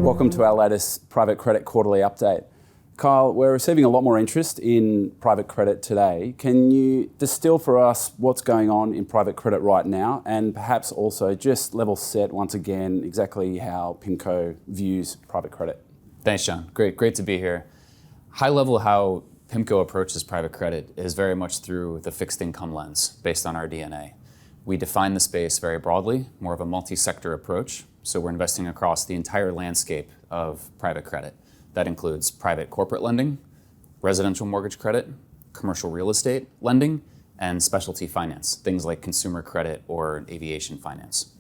Welcome to our latest private credit quarterly update. Kyle, we're receiving a lot more interest in private credit today. Can you distill for us what's going on in private credit right now, and perhaps also just level set once again exactly how PIMCO views private credit? Thanks, John. Great to be here. High level, how PIMCO approaches private credit is very much through the fixed income lens based on our DNA. We define the space very broadly, more of a multi-sector approach. So we're investing across the entire landscape of private credit. That includes private corporate lending, residential mortgage credit, commercial real estate lending, and specialty finance, things like consumer credit or aviation finance.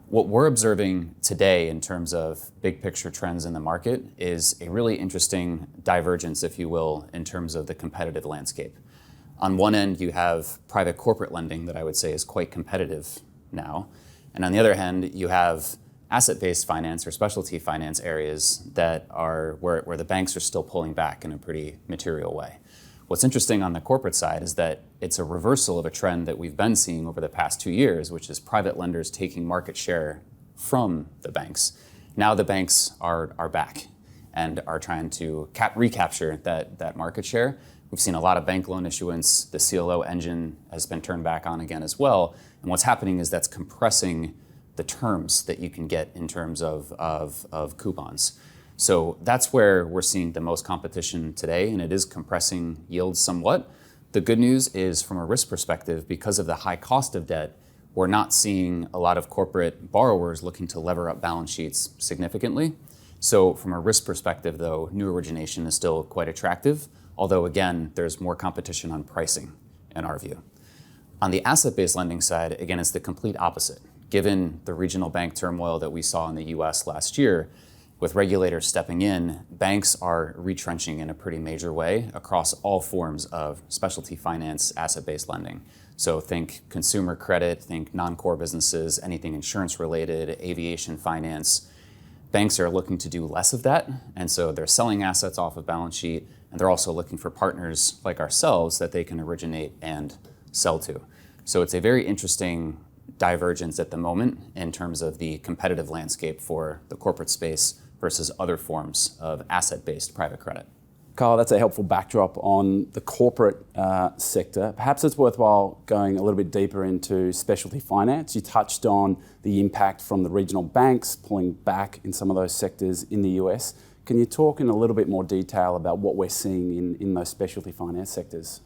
What we're observing today in terms of big picture trends in the market is a really interesting divergence, if you will, in terms of the competitive landscape. On one end, you have private corporate lending that I would say is quite competitive now. And on the other hand, you have asset-based finance or specialty finance areas that are where the banks are still pulling back in a pretty material way. What's interesting on the corporate side is that it's a reversal of a trend that we've been seeing over the past 2 years, which is private lenders taking market share from the banks. Now the banks are back and are trying to recapture that market share. We've seen a lot of bank loan issuance. The CLO engine has been turned back on again as well. And what's happening is that's compressing the terms that you can get in terms of coupons. So that's where we're seeing the most competition today, and it is compressing yields somewhat. The good news is from a risk perspective, because of the high cost of debt, we're not seeing a lot of corporate borrowers looking to lever up balance sheets significantly. So from a risk perspective though, new origination is still quite attractive, although again, there's more competition on pricing in our view. On the asset-based lending side, again, it's the complete opposite. Given the regional bank turmoil that we saw in the US last year, with regulators stepping in, banks are retrenching in a pretty major way across all forms of specialty finance, asset-based lending. So think consumer credit, think non-core businesses, anything insurance related, aviation finance. Banks are looking to do less of that, and so they're selling assets off of balance sheet, and they're also looking for partners like ourselves that they can originate and sell to. So it's a very interesting divergence at the moment in terms of the competitive landscape for the corporate space versus other forms of asset-based private credit. Kyle, that's a helpful backdrop on the corporate sector. Perhaps it's worthwhile going a little bit deeper into specialty finance. You touched on the impact from the regional banks pulling back in some of those sectors in the US. Can you talk in a little bit more detail about what we're seeing in those specialty finance sectors?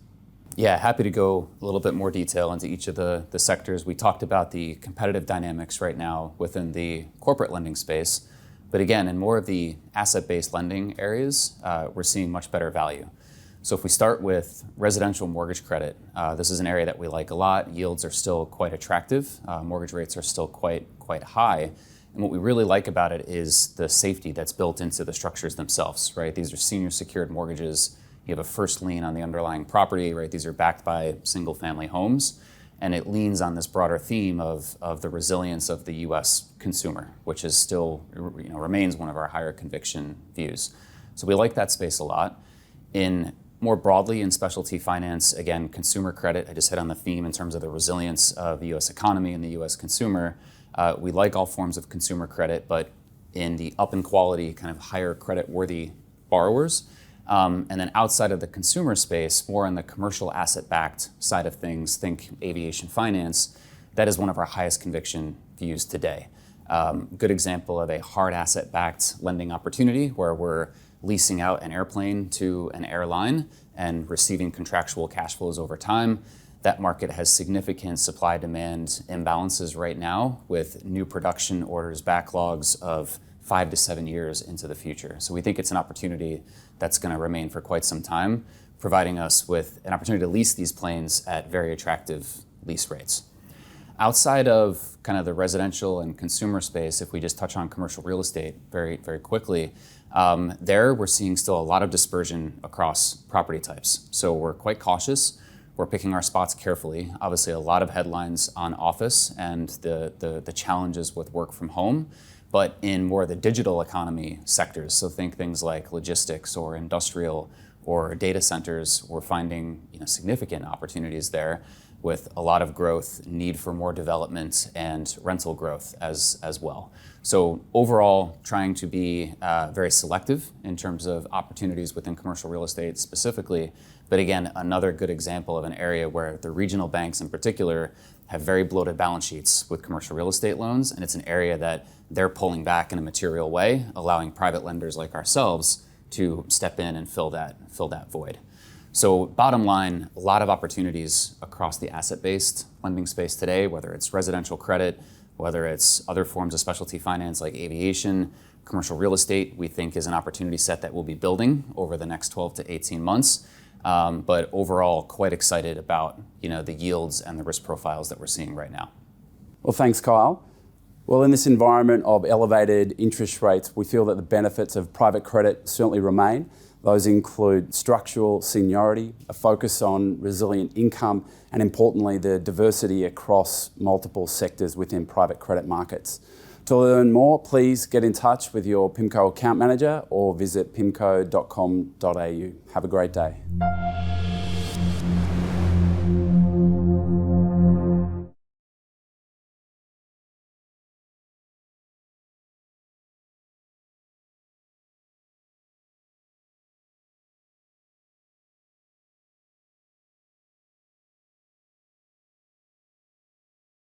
Yeah, happy to go a little bit more detail into each of the sectors. We talked about the competitive dynamics right now within the corporate lending space. But again, in more of the asset-based lending areas, we're seeing much better value. So if we start with residential mortgage credit, this is an area that we like a lot. Yields are still quite attractive. Mortgage rates are still quite high. And what we really like about it is the safety that's built into the structures themselves, right? These are senior secured mortgages. You have a first lien on the underlying property, right? These are backed by single family homes. And it leans on this broader theme of the resilience of the US consumer, which is still, remains one of our higher conviction views. So we like that space a lot. More broadly in specialty finance, again, consumer credit, I just hit on the theme in terms of the resilience of the US economy and the US consumer. We like all forms of consumer credit, but in the up in quality, kind of higher credit worthy borrowers. And then outside of the consumer space, more on the commercial asset-backed side of things, think aviation finance, that is one of our highest conviction views today. Good example of a hard asset-backed lending opportunity where we're leasing out an airplane to an airline and receiving contractual cash flows over time. That market has significant supply-demand imbalances right now with new production orders, backlogs of 5 to 7 years into the future. So we think it's an opportunity that's going to remain for quite some time, providing us with an opportunity to lease these planes at very attractive lease rates. Outside of kind of the residential and consumer space, if we just touch on commercial real estate very, very quickly, there we're seeing still a lot of dispersion across property types. So we're quite cautious. We're picking our spots carefully. Obviously, a lot of headlines on office and the challenges with work from home. But in more of the digital economy sectors, so think things like logistics or industrial or data centers, we're finding significant opportunities there. with a lot of growth, need for more development, and rental growth as well. So overall, trying to be very selective in terms of opportunities within commercial real estate specifically. But again, another good example of an area where the regional banks in particular have very bloated balance sheets with commercial real estate loans, and it's an area that they're pulling back in a material way, allowing private lenders like ourselves to step in and fill that void. So bottom line, a lot of opportunities across the asset-based lending space today, whether it's residential credit, whether it's other forms of specialty finance like aviation, commercial real estate, we think is an opportunity set that we'll be building over the next 12 to 18 months. But overall, quite excited about the yields and the risk profiles that we're seeing right now. Well, thanks, Kyle. Well, in this environment of elevated interest rates, we feel that the benefits of private credit certainly remain. Those include structural seniority, a focus on resilient income, and importantly, the diversity across multiple sectors within private credit markets. To learn more, please get in touch with your PIMCO account manager or visit pimco.com.au. Have a great day.